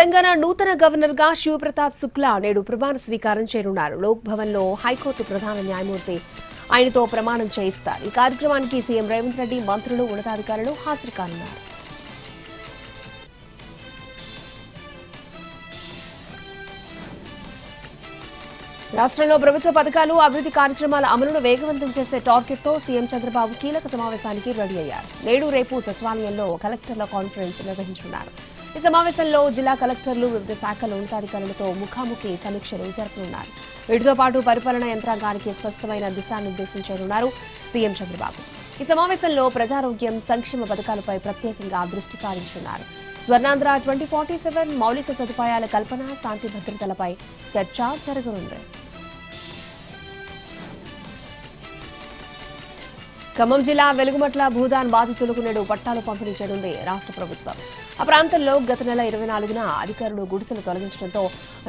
తెలంగాణ నూతన గవర్నర్ గా శివప్రతాప్ శుక్లా నేడు ప్రమాణ స్వీకారం చేయనున్నారు. లోక్ భవన్ లో హైకోర్టు ప్రధాన న్యాయమూర్తి ఆయనతో ప్రమాణం చేయిస్తారు. ఈ కార్యక్రమానికి సీఎం రేవంత్ రెడ్డి, మంత్రులు, ఉన్నతాధికారులు హాజరు కానున్నారు. రాష్ట్రంలో ప్రభుత్వ పథకాలు, అభివృద్ధి కార్యక్రమాల అమలును వేగవంతం చేసే టార్గెట్తో సీఎం చంద్రబాబు కీలక సమావేశానికి రెడీ అయ్యారు. నేడు రేపు సచివాలయంలో కలెక్టర్ల కాన్ఫరెన్స్ నిర్వహించనున్నారు. ఈ సమావేశంలో జిల్లా కలెక్టర్లు, వివిధ శాఖల ఉన్నతాధికారులతో ముఖాముఖి సమీక్షలు జరపనున్నారు. వీటితో పాటు పరిపాలనా యంత్రాంగానికి స్పష్టమైన దిశానిర్దేశం చేయనున్నారు సీఎం చంద్రబాబు. ఈ సమావేశంలో ప్రజారోగ్యం, సంక్షేమ పథకాలపై ప్రత్యేకంగా దృష్టి సారించనున్నారు. స్వర్ణాంధ్ర 2047 మౌలిక సదుపాయాల కల్పన, శాంతి భద్రతలపై చర్చ జరగనుంది. ఖమ్మం జిల్లా వెలుగుమట్ల భూదాన్ బాధితులకు నేడు పట్టాలు పంపిణీ చేయనుంది రాష్ట్ర ప్రభుత్వం. ఆ ప్రాంతంలో గత నెల 24న అధికారులు గుడిసెలు తొలగించడంతో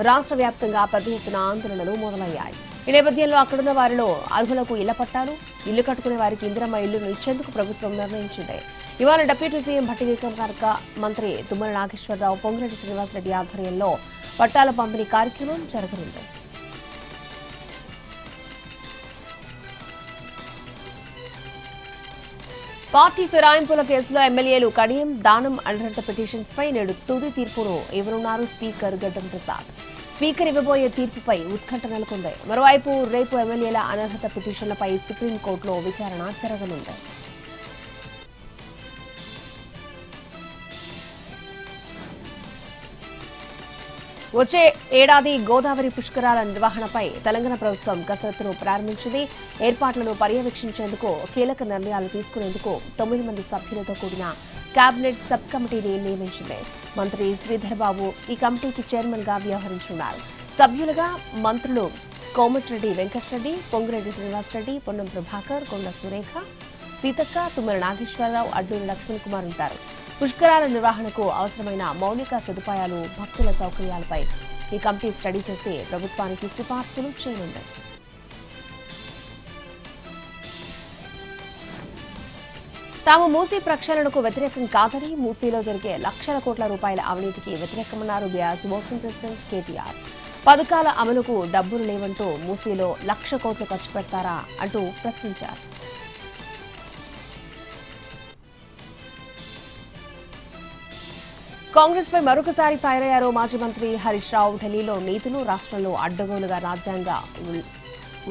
రాష్ట్ర వ్యాప్తంగా పెద్ద ఎత్తున ఆందోళనలు మొదలయ్యాయి. ఈ నేపథ్యంలో అక్కడున్న వారిలో అర్హులకు ఇళ్ల పట్టాలు, ఇల్లు కట్టుకునే వారికి ఇందిరమ్మ ఇల్లును ఇచ్చేందుకు ప్రభుత్వం నిర్ణయించింది. ఇవాళ డిప్యూటీ సీఎం భట్టి విక్రమార్క, మంత్రి తుమ్మల నాగేశ్వరరావు, పొంగిరెడ్డి శ్రీనివాసరెడ్డి ఆధ్వర్యంలో పట్టాల పంపిణీ కార్యక్రమం జరగనుంది. పార్టీ ఫిరాయింపుల కేసులో ఎమ్మెల్యేలు కడియం, దానం అనర్హత పిటిషన్స్ పై నేడు తుది తీర్పును ఇవ్వనున్నారు స్పీకర్ గడ్డం ప్రసాద్. స్పీకర్ ఇవ్వబోయే తీర్పుపై ఉత్కంఠ నెలకొంది. మరోవైపు రేపు ఎమ్మెల్యేల అనర్హత పిటిషన్లపై సుప్రీంకోర్టులో విచారణ జరగనుంది. వచ్చే ఏడాది గోదావరి పుష్కరాల నిర్వహణపై తెలంగాణ ప్రభుత్వం కసరత్తును ప్రారంభించింది. ఏర్పాట్లను పర్యవేక్షించేందుకు కీలక నిర్ణయాలు తీసుకునేందుకు 9 మంది సభ్యులతో కూడిన కేబినెట్ సబ్ కమిటీని నియమించింది. మంత్రి శ్రీధర్ బాబు ఈ కమిటీకి చైర్మన్ గా వ్యవహరించనున్నారు. సభ్యులుగా మంత్రులు కోమటిరెడ్డి వెంకటరెడ్డి, పొంగిరెడ్డి శ్రీనివాసరెడ్డి, పొన్నం ప్రభాకర్, కొండ సురేఖ, సీతక్క, తుమ్మల నాగేశ్వరరావు, అడ్లూరి లక్ష్మణ్ కుమార్ ఉంటారు. పుష్కరాల నిర్వహణకు అవసరమైన మౌలిక సదుపాయాలు, భక్తుల సౌకర్యాలపై ఈ కమిటీ స్టడీ చేసి ప్రభుత్వానికి సిఫార్సులు చేయనుంది. తాము మూసీ ప్రక్షాళనకు వ్యతిరేకం కాదని, మూసీలో జరిగే లక్షల కోట్ల రూపాయల అవినీతికి వ్యతిరేకమన్నారు బీఆర్ఎస్ వర్కింగ్ ప్రెసిడెంట్ కేటీఆర్. పథకాల అమలుకు డబ్బులు లేవంటూ మూసీలో 1,00,000 కోట్లు ఖర్చు పెడతారా అంటూ ప్రశ్నించారు. కాంగ్రెస్ పై మరొకసారి ఫైర్ అయ్యారు మాజీ మంత్రి హరీష్ రావు. ఢిల్లీలో నీతులు, రాష్ట్రంలో అడ్డగోలుగా రాజ్యాంగ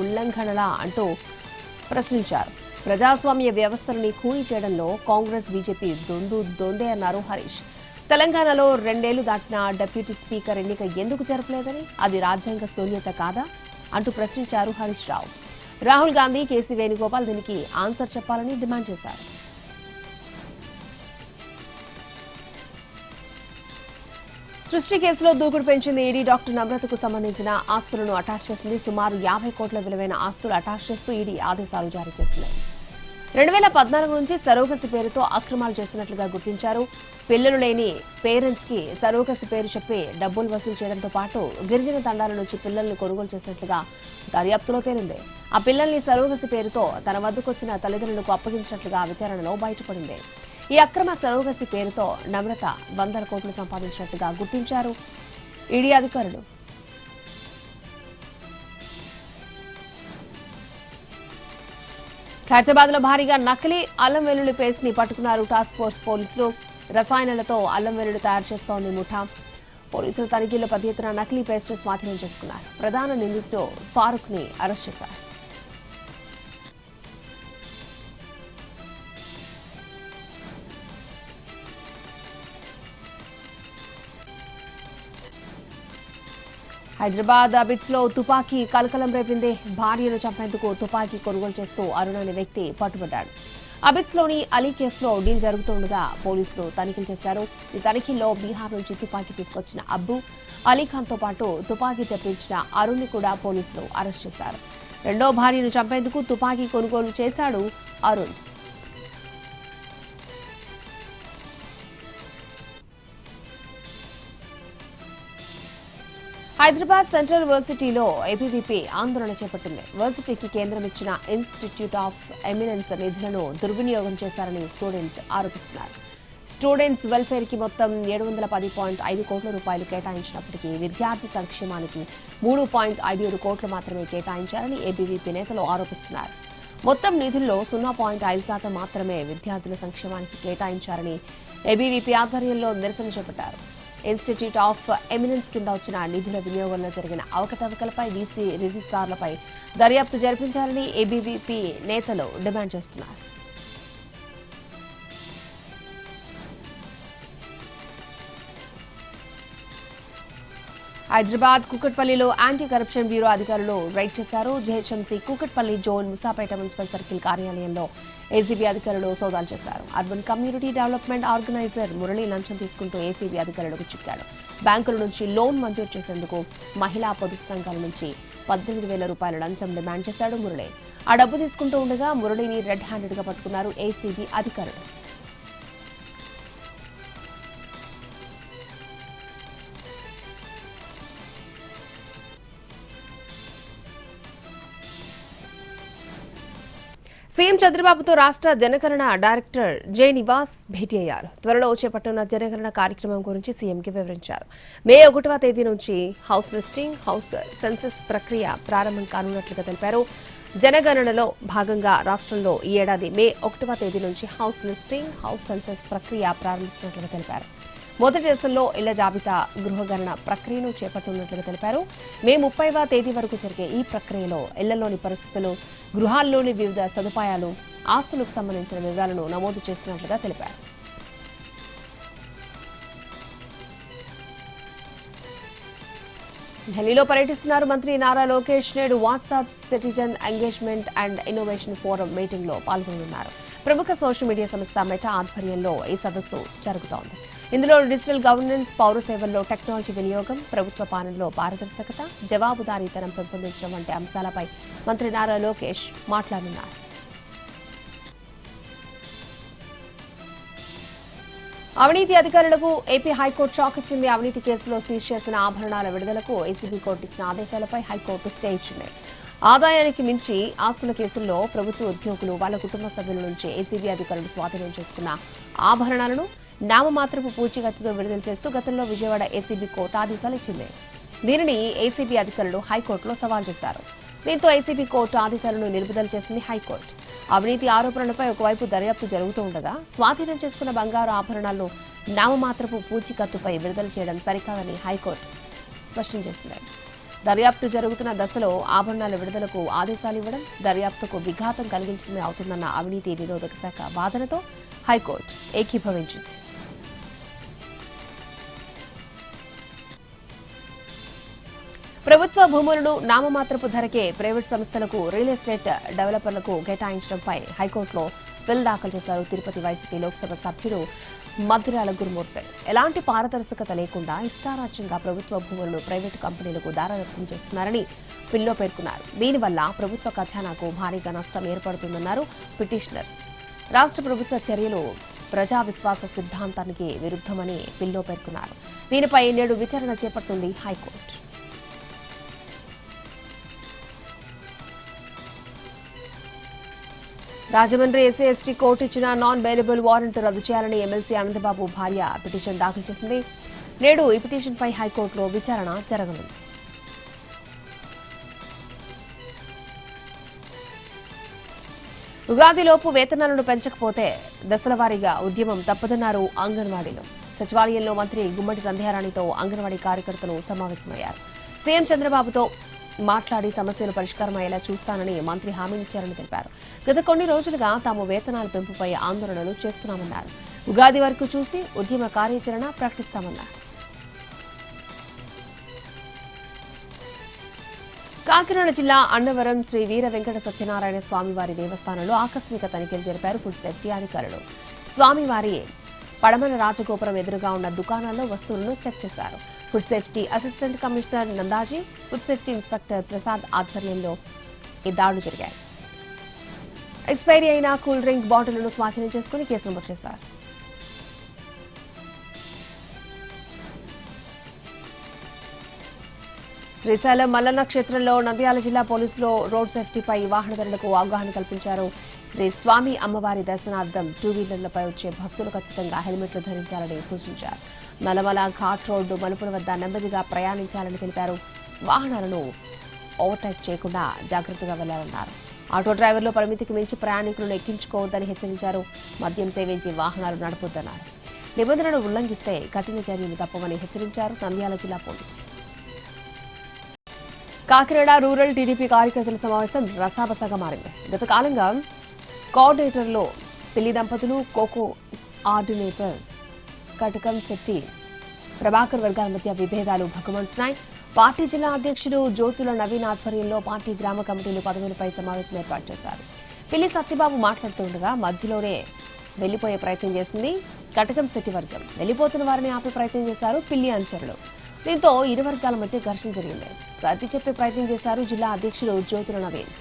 ఉల్లంఘనలా అంటూ ప్రశ్నించారు. ప్రజాస్వామ్య వ్యవస్థలని ఖూనీ చేయడంలో కాంగ్రెస్, బీజేపీ దొందే అన్నారు హరీష్. తెలంగాణలో 2 ఏళ్లు దాటిన డిప్యూటీ స్పీకర్ ఎన్నిక ఎందుకు జరపలేదని, అది రాజ్యాంగ శూన్యత కాదా అంటూ ప్రశ్నించారు హరీష్ రావు. రాహుల్ గాంధీ, కేసీ వేణుగోపాల్ దీనికి ఆన్సర్ చెప్పాలని డిమాండ్ చేశారు. సృష్టి కేసులో దూకుడు పెంచింది ఈడీ. డాక్టర్ నమ్రతకు సంబంధించిన ఆస్తులను అటాచ్ చేసింది. సుమారు 50 కోట్ల విలువైన ఆస్తులు అటాచ్ చేస్తూ ఈడీ ఆదేశాలు జారీ చేసింది. 2014 నుంచి సరోగసి పేరుతో అక్రమాలు చేస్తున్నట్లుగా గుర్తించారు. పిల్లలు లేని పేరెంట్స్ కి సరోగసి పేరు చెప్పి డబ్బులు వసూలు చేయడంతో పాటు గిరిజన తండాల నుంచి పిల్లల్ని కొనుగోలు చేసినట్లుగా దర్యాప్తులో తేలింది. ఆ పిల్లల్ని సరోగసి పేరుతో తన వద్దకొచ్చిన తల్లిదండ్రులకు అప్పగించినట్లుగా విచారణలో బయటపడింది. ఈ అక్రమ సరోగసి పేరుతో నమ్రత 100 కోట్లు సంపాదించినట్టుగా గుర్తించారు ఈడీ అధికారులు. ఖైరతాబాద్ లో భారీగా నకిలీ అల్లం వెల్లుల్లి పేస్ట్ ని పట్టుకున్నారు టాస్క్ ఫోర్స్ పోలీసులు. రసాయనాలతో అల్లం వెల్లుల్లి తయారు చేస్తోంది ముఠా. పోలీసులు తనిఖీల్లో పెద్ద ఎత్తున నకిలీ పేస్ట్ ను స్వాధీనం చేసుకున్నారు. ప్రధాన నిందితుడు ఫారూక్ ని అరెస్ట్ చేశారు. హైదరాబాద్ అబిడ్స్ లో తుపాకీ కలకలం రేపింది. భార్యను చంపేందుకు తుపాకీ కొనుగోలు చేస్తూ అరుణ్ అనే వ్యక్తి పట్టుబడ్డాడు. అబిడ్స్ లోని అలీ కేఫ్ లో డీల్ జరుగుతుండగా పోలీసులు తనిఖీలు చేశారు. ఈ తనిఖీల్లో బీహార్ నుంచి తుపాకీ తీసుకొచ్చిన అబ్బు, అలీఖాన్ తో పాటు తుపాకీ తెప్పించిన అరుణ్ ని కూడా పోలీసులు అరెస్ట్ చేశారు. రెండో భార్యను చంపేందుకు తుపాకీ కొనుగోలు చేశాడు అరుణ్. హైదరాబాద్ సెంట్రల్ వర్సిటీలో ఏబీవీపీ ఆందోళన చేపట్టింది. వర్సిటీకి కేంద్రం ఇచ్చిన ఇన్స్టిట్యూట్ ఆఫ్ ఎమినెన్స్ నిధులను దుర్వినియోగం చేశారని స్టూడెంట్స్ ఆరోపిస్తున్నారు. స్టూడెంట్స్ వెల్ఫేర్ కి మొత్తం 710.5 కోట్ల రూపాయలు కేటాయించినప్పటికీ విద్యార్థి సంక్షేమానికి 3.57 కోట్లు మాత్రమే కేటాయించారని ఏబీవీపీ నేతలు ఆరోపిస్తున్నారు. మొత్తం నిధుల్లో 0.5% మాత్రమే విద్యార్థుల సంక్షేమానికి కేటాయించారని ఏబీవీపీ ఆధ్వర్యంలో నిరసన చేపట్టారు. ఇన్స్టిట్యూట్ ఆఫ్ ఎమినెన్స్ కింద వచ్చిన నిధుల వినియోగంలో జరిగిన అవకతవకలపై వీసీ రిజిస్ట్రార్లపై దర్యాప్తు జరిపించాలని ఏబీవీపీ నేతలు డిమాండ్ చేస్తున్నారు. హైదరాబాద్ కుకట్పల్లిలో యాంటీ కరప్షన్ బ్యూరో అధికారులు రైడ్ చేశారు. GHMC Kukatpally zone Moosapet municipal circle కార్యాలయంలో ఏసీబీ అధికారులు సోదాలు చేశారు. Urban community development organiser Murali లంచం తీసుకుంటూ ఏసీబీ అధికారులకు చిక్కాడు. బ్యాంకుల నుంచి లోన్ మంజూరు చేసేందుకు మహిళా పొదుపు సంఘాల నుంచి 18,000 రూపాయల లంచం డిమాండ్ చేశాడు మురళి. ఆ డబ్బు తీసుకుంటూ ఉండగా మురళిని రెడ్ హ్యాండెడ్ గా పట్టుకున్నారు ఏసీబీ అధికారులు. సీఎం చంద్రబాబుతో రాష్ట్ర జనగణన డైరెక్టర్ జె నివాస్ భేటీ అయ్యారు. త్వరలో చేపట్టనున్న జనగణన కార్యక్రమం గురించి సీఎంకి వివరించారు. మే 1వ తేదీ నుంచి హౌస్ లిస్టింగ్, హౌస్ సెన్సస్ ప్రక్రియ ప్రారంభం కానున్నట్లుగా తెలిపారు. జనగణనలో భాగంగా రాష్ట్రంలో ఈ ఏడాది మే 1వ తేదీ నుంచి హౌస్ లిస్టింగ్, హౌస్ సెన్సస్ ప్రక్రియ ప్రారంభిస్తున్నట్లుగా తెలిపారు. మొదటి దశలో ఇళ్ల జాబితా గృహగణన ప్రక్రియను చేపట్టనున్నట్లుగా తెలిపారు. మే 30వ తేదీ వరకు జరిగే ఈ ప్రక్రియలో ఇళ్లలోని పరిస్థితులు, గృహాల్లోని వివిధ సదుపాయాలు, ఆస్తులకు సంబంధించిన వివరాలను నమోదు చేస్తున్నట్లుగా తెలిపారు. ఢిల్లీలో పర్యటిస్తున్నారు మంత్రి నారా లోకేష్. నేడు WhatsApp citizen engagement and innovation forum meeting లో పాల్గొనున్నారు. ప్రముఖ సోషల్ మీడియా సంస్థ మెటా ఆధ్వర్యంలో ఈ సదస్సు జరుగుతోంది. ఇందులో డిజిటల్ గవర్నెన్స్, పౌర సేవల్లో టెక్నాలజీ వినియోగం, ప్రభుత్వ పాలనలో పారదర్శకత, జవాబుదారీతనం పెంపొందించడం వంటి అంశాలపై మంత్రి నారా లోకేష్ మాట్లాడనున్నారు. అవినీతి అధికారులకు ఏపీ హైకోర్టు షాక్ ఇచ్చింది. అవినీతి కేసులో సీజ్ చేసిన ఆభరణాల విడుదలకు ఏసీబీ కోర్టు ఇచ్చిన ఆదేశాలపై హైకోర్టు స్టే ఇచ్చింది. ఆదాయానికి మించి ఆస్తుల కేసుల్లో ప్రభుత్వ ఉద్యోగులు, వాళ్ల కుటుంబ సభ్యుల నుంచి ఏసీబీ అధికారులు స్వాధీనం చేసుకున్న ఆభరణాలను నామమాత్రపు పూచీకత్తుతో విడుదల చేస్తూ గతంలో విజయవాడ ఏసీబీ కోర్టు ఆదేశాలు ఇచ్చింది. దీనిని ఏసీబీ అధికారులు హైకోర్టులో సవాల్ చేశారు. దీంతో ఏసీబీ కోర్టు ఆదేశాలను నిలుపుదల చేసింది హైకోర్టు. అవినీతి ఆరోపణలపై ఒకవైపు దర్యాప్తు జరుగుతూ ఉండగా స్వాధీనం చేసుకున్న బంగారు ఆభరణాలను నామమాత్రపు పూచీకత్తుపై విడుదల చేయడం సరికాదని హైకోర్టు స్పష్టం చేసింది. దర్యాప్తు జరుగుతున్న దశలో ఆభరణాల విడుదలకు ఆదేశాలు ఇవ్వడం దర్యాప్తుకు విఘాతం కలిగించడమే అవుతుందన్న అవినీతి నిరోధక శాఖ వాదనతో హైకోర్టు ఏకీభవించింది. ప్రభుత్వ భూములను నామమాత్రపు ధరకే ప్రైవేట్ సంస్థలకు, రియల్ ఎస్టేట్ డెవలపర్లకు కేటాయించడంపై హైకోర్టులో బిల్ దాఖలు చేశారు తిరుపతి వైసీపీ లోక్సభ సభ్యులు మద్దిరాల గురుమూర్తి. ఎలాంటి పారదర్శకత లేకుండా ఇష్టారాజ్యంగా ప్రభుత్వ భూములను ప్రైవేటు కంపెనీలకు దారాదత్తం చేస్తున్నారని బిల్లో పేర్కొన్నారు. దీనివల్ల ప్రభుత్వ ఖజానాకు భారీగా నష్టం ఏర్పడుతుందన్నారు పిటిషనర్. రాష్ట్ర ప్రభుత్వ చర్యలు ప్రజా విశ్వాస సిద్ధాంతానికి విరుద్ధమని బిల్లో పేర్కొన్నారు. దీనిపై నేడు విచారణ చేపట్టింది high court. Rajahmundry SC ST court ఇచ్చిన నాన్ బెయిలబుల్ వారెంట్ రద్దు చేయాలని ఎమ్మెల్సీ ఆనందబాబు భార్య పిటిషన్ దాఖలు చేసింది. నేడు ఈ పిటిషన్పై హైకోర్టులో విచారణ జరగనుంది. ఉగాదిలోపు వేతనాలను పెంచకపోతే దశల వారీగా ఉద్యమం తప్పదన్నారు అంగన్వాడీలో. సచివాలయంలో మంత్రి గుమ్మడి సంధ్యారాణితో అంగన్వాడీ కార్యకర్తలు సమావేశమయ్యారు. సీఎం చంద్రబాబుతో మాట్లాడి సమస్యలు పరిష్కారం అయ్యేలా చూస్తానని మంత్రి హామీ ఇచ్చారని తెలిపారు. గత కొన్ని రోజులుగా తాము వేతనాల పెంపుపై ఆందోళనలు చేస్తున్నామన్నారు. ఉగాది వరకు చూసి ఉద్యమ కార్యాచరణ ప్రకటిస్తామన్నారు. కాకినాడ జిల్లా అన్నవరం శ్రీ వీర వెంకట సత్యనారాయణ స్వామివారి దేవస్థానంలో ఆకస్మిక తనిఖీలు జరిపారు ఫుడ్ సేఫ్టీ అధికారులు. స్వామివారి పడమల రాజగోపురం ఎదురుగా ఉన్న దుకాణాల్లో వస్తువులను చెక్ చేశారు. Food safety assistant commissioner నందాజీ, food safety inspector Prasad ఆధ్వర్యంలో ఈ దాడులు జరిగాయి. ఎక్స్పైరీ అయిన కూల్ డ్రింక్ బాటిళ్లను స్వాధీనం చేసుకుని కేసు నమోదు చేశారు. శ్రీశైలం మల్లన్న క్షేత్రంలో నంద్యాల జిల్లా పోలీసులు రోడ్ సేఫ్టీపై వాహనదారులకు అవగాహన కల్పించారు. శ్రీ స్వామి అమ్మవారి దర్శనార్థం 2-వీలర్లపై వచ్చే భక్తులు ఖచ్చితంగా హెల్మెట్లు ధరించాలని సూచించారు. నల్లమల ఘాట్ రోడ్డు మలుపుల వద్ద నెమ్మదిగా ప్రయాణించాలని తెలిపారు. వాహనాలను ఓవర్టేక్ చేయకుండా జాగ్రత్తగా వెళ్లాలన్నారు. ఆటో డ్రైవర్లు పరిమితికి మించి ప్రయాణికులను ఎక్కించుకోవద్దని హెచ్చరించారు. మద్యం సేవించి వాహనాలు నడపొద్దన్నారు. నిబంధనలు ఉల్లంఘిస్తే కఠిన చర్యలు తప్పవని హెచ్చరించారు నంద్యాల జిల్లా పోలీసులు. కాకినాడ రూరల్ టీడీపీ కార్యకర్తల సమావేశం రసాబసగా మారింది. గత కాలంగా కోఆర్డినేటర్లో పెళ్లి దంపతులు, కోకో ఆర్డినేటర్ కటకం శెట్టి ప్రభాకర్ వర్గాల మధ్య విభేదాలు భగ్గుమంటున్నాయి. పార్టీ జిల్లా అధ్యక్షుడు జ్యోతుల నవీన్ ఆధ్వర్యంలో పార్టీ గ్రామ కమిటీలు పదవులపై సమావేశం ఏర్పాటు చేశారు. పిల్లి సత్యబాబు మాట్లాడుతుండగా మధ్యలోనే వెళ్లిపోయే ప్రయత్నం చేసింది కటకం శెట్టి వర్గం. వెళ్లిపోతున్న వారిని ఆపే ప్రయత్నం చేశారు పిల్లి అనుచరులు. దీంతో ఇరు వర్గాల మధ్య ఘర్షణ జరిగింది. సర్ది చెప్పే ప్రయత్నం చేశారు జిల్లా అధ్యక్షుడు జ్యోతుల నవీన్.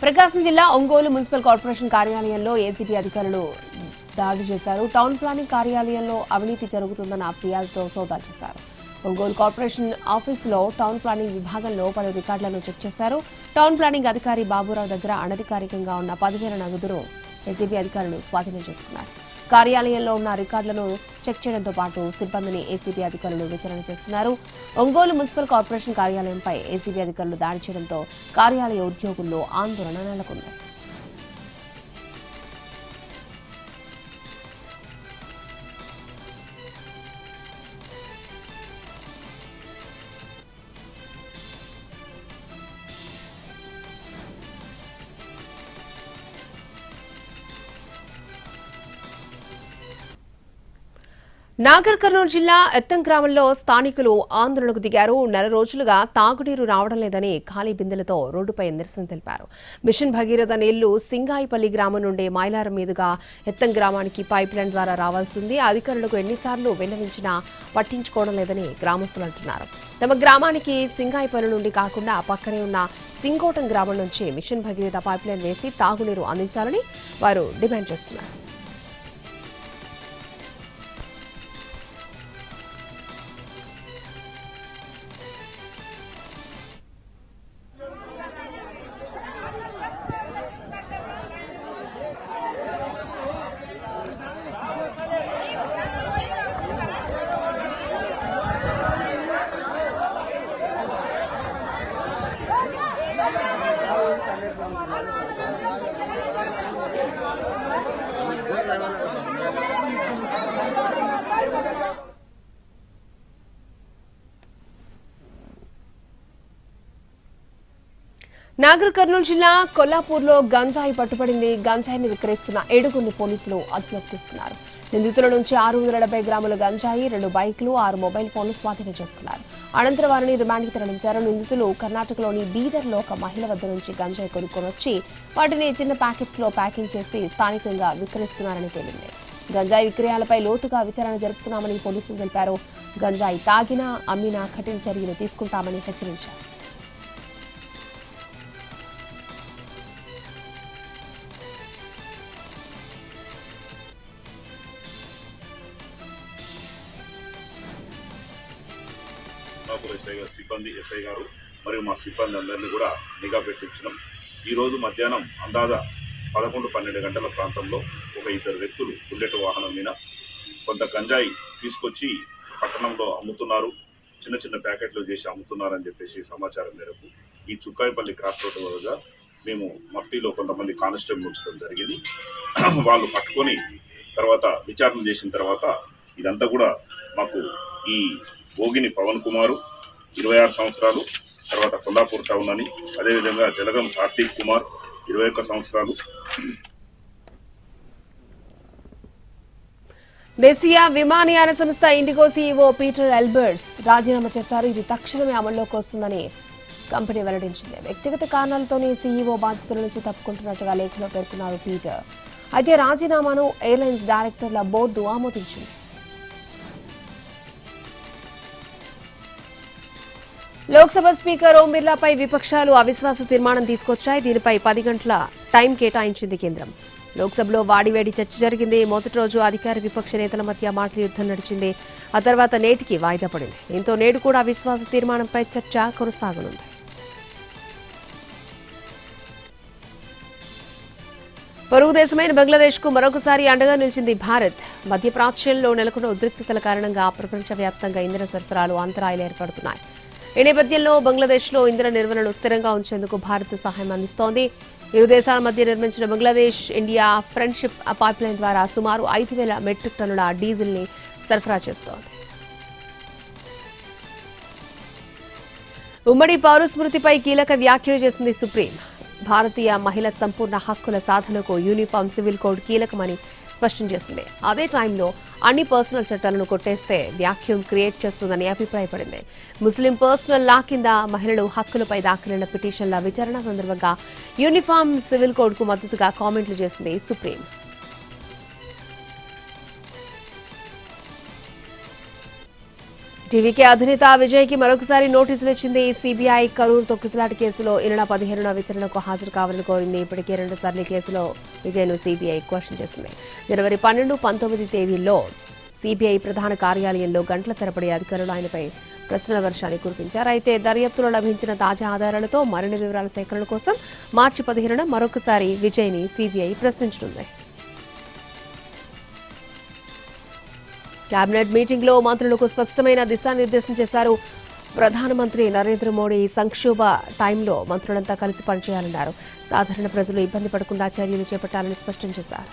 ప్రకాశం జిల్లా ఒంగోలు మున్సిపల్ కార్పొరేషన్ కార్యాలయంలో ఏసీబీ అధికారులు దాడి చేశారు. టౌన్ ప్లానింగ్ కార్యాలయంలో అవినీతి జరుగుతుందన్న ఫిర్యాదుతో సోదా చేశారు. ఒంగోలు కార్పొరేషన్ ఆఫీసులో టౌన్ ప్లానింగ్ విభాగంలో పలు రికార్డులను చెక్ చేశారు. టౌన్ ప్లానింగ్ అధికారి బాబురావు దగ్గర అనధికారికంగా ఉన్న 10,000 నగదును ఏసీబీ అధికారులు స్వాధీనం చేసుకున్నారు. కార్యాలయంలో ఉన్న రికార్డులను చెక్ చేయడంతో పాటు సిబ్బందిని ఏసీబీ అధికారులు విచారణ చేస్తున్నారు. ఒంగోలు మున్సిపల్ కార్పొరేషన్ కార్యాలయంపై ఏసీబీ అధికారులు దాడి చేయడంతో కార్యాలయ ఉద్యోగుల్లో ఆందోళన నెలకొంది. నాగర్ కర్నూలు జిల్లా ఎత్తం గ్రామంలో స్థానికులు ఆందోళనకు దిగారు. 4 రోజులుగా తాగునీరు రావడం లేదని ఖాళీ బిందెలతో రోడ్డుపై నిరసన తెలిపారు. మిషన్ భగీరథ నీళ్లు సింగాయిపల్లి గ్రామం నుండి మైలారం మీదుగా ఎత్తం గ్రామానికి పైప్ లైన్ ద్వారా రావాల్సింది. అధికారులకు ఎన్నిసార్లు విన్నవించినా పట్టించుకోవడం లేదని గ్రామస్తులు అంటున్నారు. తమ గ్రామానికి సింగాయిపల్లి నుండి కాకుండా పక్కనే ఉన్న సింగోటం గ్రామం నుంచి మిషన్ భగీరథ పైప్ లైన్ వేసి తాగునీరు అందించాలని వారు డిమాండ్ చేస్తున్నారు. నాగర్ కర్నూలు జిల్లా కొల్లాపూర్లో గంజాయి పట్టుబడింది. గంజాయిని విక్రయిస్తున్న 7 పోలీసులు అదుపులోకి తీసుకున్నారు. నిందితుల నుంచి 670 గ్రాముల గంజాయి, 2 బైకులు, 6 మొబైల్ ఫోన్లు స్వాధీనం చేసుకున్నారు. అనంతరం వారిని రిమాండ్కి తరలించారు. నిందితులు కర్ణాటకలోని బీదర్లో ఒక మహిళ వద్ద నుంచి గంజాయి కొనుక్కొని వచ్చి వాటిని చిన్న ప్యాకెట్స్ లో ప్యాకింగ్ చేసి స్థానికంగా విక్రయిస్తున్నారని తేలింది. గంజాయి విక్రయాలపై లోతుగా విచారణ జరుపుతున్నామని పోలీసులు తెలిపారు. గంజాయి తాగినా, అమ్మినా కఠిన చర్యలు తీసుకుంటామని హెచ్చరించారు. సిబ్బంది ఎస్ఐ గారు మరియు మా సిబ్బంది అందరినీ కూడా నిఘా పెట్టించడం. ఈరోజు మధ్యాహ్నం అందాజా 11-12 గంటల ప్రాంతంలో ఒక 2 వ్యక్తులు బుల్లెట్ వాహనం మీద కొంత గంజాయి తీసుకొచ్చి పట్టణంలో అమ్ముతున్నారు, చిన్న చిన్న ప్యాకెట్లు చేసి అమ్ముతున్నారని చెప్పేసి సమాచారం మేరకు ఈ చుక్కాయిపల్లి క్రాస్ రోడ్డు వద్ద మేము మఫ్టీలో కొంతమంది కానిస్టేబుల్ ఉంచడం జరిగింది. వాళ్ళు పట్టుకొని తర్వాత విచారణ చేసిన తర్వాత ఇదంతా కూడా మాకు ఈ భోగిని పవన్ కుమారు 26 సంవత్సరాలు, తర్వాత కొల్లాపూర్ టౌన్ అని, అదేవిధంగా జలగం కార్తీక్ కుమార్ 21 సంవత్సరాలు. దేశీయ విమానయాన సంస్థ ఇండిగో సీఈఓ పీటర్ ఎల్బర్ట్స్ రాజీనామా చేశారు. ఇది తక్షణమే అమల్లోకి వస్తుందని కంపెనీ వెల్లడించింది. వ్యక్తిగత కారణాలతోనే సీఈఓ బాధ్యతల నుంచి తప్పుకుంటున్నట్టుగా లేఖలో పేర్కొన్నారు పీటర్. అయితే రాజీనామాను ఎయిర్లైన్స్ డైరెక్టర్ల బోర్డు ఆమోదించింది. లోక్సభ స్పీకర్ ఓం బిర్లాపై విపక్షాలు అవిశ్వాస తీర్మానం తీసుకొచ్చాయి. దీనిపై 10 గంటల టైం కేటాయించింది కేంద్రం. లోక్సభలో వాడివేడి చర్చ జరిగింది. మొదటి రోజు అధికార విపక్ష నేతల మధ్య మాటల యుద్ధం నడిచింది. ఆ తర్వాత నేటికి వాయిదా పడింది. దీంతో నేడు కూడా అవిశ్వాస తీర్మానంపై చర్చ కొనసాగనుంది. పొరుగు దేశమైన బంగ్లాదేశ్ కు మరొకసారి అండగా నిలిచింది భారత్. మధ్యప్రాచ్యంలో నెలకొన్న ఉద్రిక్తతల కారణంగా ప్రపంచవ్యాప్తంగా ఇంధన సరఫరాలు అంతరాయాలు ఏర్పడుతున్నాయి. ఈ నేపథ్యంలో బంగ్లాదేశ్లో ఇంధన నిల్వలను స్థిరంగా ఉంచేందుకు భారత్ సహాయం అందిస్తోంది. ఇరు దేశాల మధ్య నిర్మించిన బంగ్లాదేశ్ ఇండియా ఫ్రెండ్షిప్ పైప్లైన్ ద్వారా సుమారు 5,000 మెట్రిక్ టన్నుల డీజిల్ ని సరఫరా చేస్తోంది. ఉమ్మడి పౌరస్మృతిపై కీలక వ్యాఖ్యలు చేసింది సుప్రీం. భారతీయ మహిళల సంపూర్ణ హక్కుల సాధనకు యూనిఫామ్ సివిల్ కోడ్ కీలకమని స్పష్టం చేసింది. అదే టైంలో అన్ని పర్సనల్ చట్టాలను కొట్టేస్తే వ్యాక్యూమ్ క్రియేట్ చేస్తుందని అభిప్రాయపడింది. ముస్లిం పర్సనల్ లా కింద మహిళలు హక్కులపై దాఖలైన పిటిషన్ల విచారణ సందర్భంగా యూనిఫామ్ సివిల్ కోడ్ కు మద్దతుగా కామెంట్లు చేసింది సుప్రీం. టీవీకే అధినేత విజయ్ కి మరొకసారి నోటీసులు ఇచ్చింది సిబిఐ. కరూర్ తొక్కిసలాట కేసులో ఈ నెల 15న విచారణకు హాజరు కావాలని కోరింది. ఇప్పటికే 2 సార్లు కేసులో విజయ్ను సిబిఐ క్వశ్చన్ చేసింది. జనవరి 12, 19 తేదీల్లో సిబిఐ ప్రధాన కార్యాలయంలో గంటల తరబడి అధికారులు ఆయనపై ప్రశ్నల వర్షాన్ని కురిపించారు. అయితే దర్యాప్తులో లభించిన తాజా ఆధారాలతో మరిన్ని వివరాల సేకరణ కోసం మార్చి 15న మరొకసారి విజయ్ని సిబిఐ ప్రశ్నించనుంది. కేబినెట్ మీటింగ్ లో మంత్రులకు స్పష్టమైన దిశానిర్దేశం చేశారు. ప్రధానమంత్రి నరేంద్ర మోడీ సంక్షోభ టైంలో మంత్రులంతా కలిసి పనిచేయాలన్నారు. సాధారణ ప్రజలు ఇబ్బంది పడకుండా చర్యలు చేపట్టాలని స్పష్టం చేశారు.